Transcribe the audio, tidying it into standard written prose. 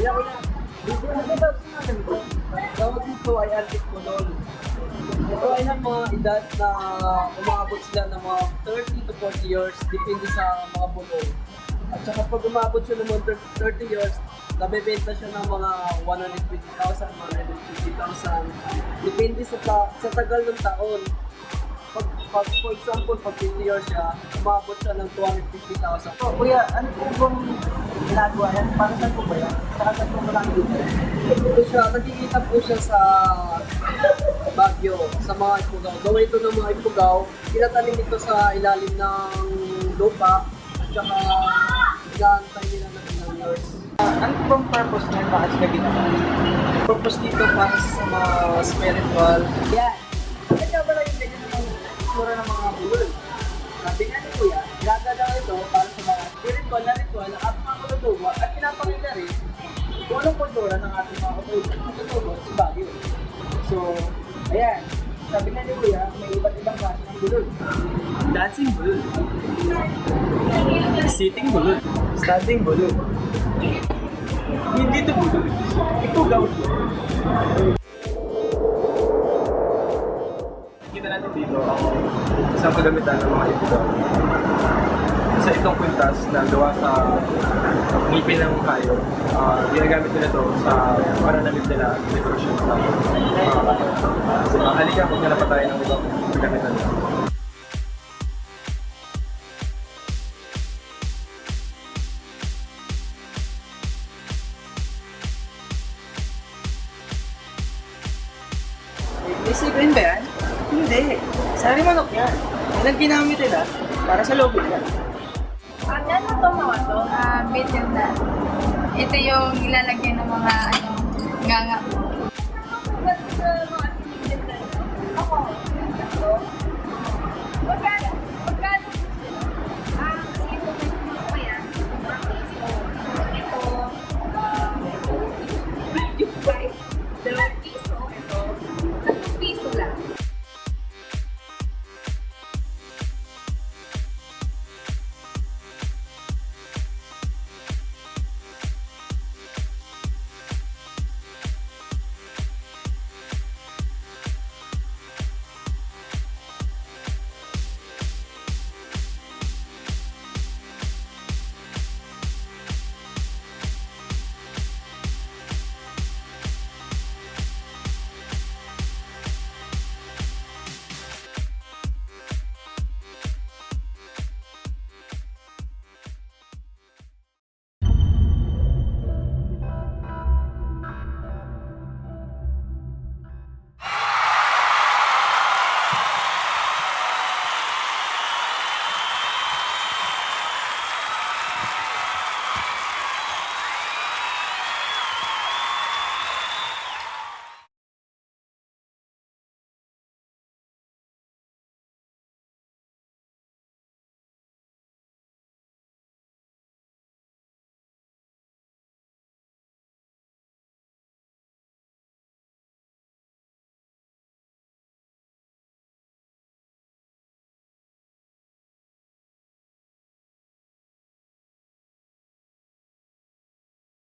Dito na daw sa natin ito. Tawag dito ay antique bulol. Ito ay ng mga edad na umabot sila ng mga 30 to 40 years, depende sa mga bulol. At saka pag umabot siya ng mga 30 years, nabebenta siya ng mga 150,000, 150,000. Depende sa tagal ng taon. For example, pag 50 years siya, umabot siya ng 250,000. So, kuya, ano po bang ginagawa yan? Para saan po ba yan? Saka saan po ba lang dito? Ito siya, nakikita po siya sa Baguio, sa mga ipugaw. Gawa ito ng mga ipugaw, tinatanim ito sa ilalim ng lupa, at saka inaantay nila ng ilang years. Ano po bang purpose niyan? Bakit sila ginawa? Purpose dito para sa mga spiritual. Yan. Bakit nga ba lang yung ganyan ng itsura ng mga bulol? Sabi nga ni Kuya, ginagawa ito para sa mga spiritual na ritual at mga katutuwa at pinapakita rin kung anong kultura ng ating mga katutuwa sa Baguio. So, ayan. Sabi nga ni kuya, may iba't ibang klase ng bulol. Dancing bulol. Sitting bulol. Standing bulol. Hindi ito bulol. Ipugaw. Kita natin dito ang isang kagamitan ng mga ipugaw. Isa itong kwintas na gawa sa ngipin ng hayop. Ginagamit nila ito sa pananamit nila at dekorasyon sa mga kayo. Halika, huwag na pa tayo ng ibang kagamitan. May sipin ba yan? Hindi. Sari manok yan. Yan ang ginamit nila para sa logo nila. Ano to mga to? Medium na. Ito yung ilalagyan ng mga nganga. Ako. Magkano?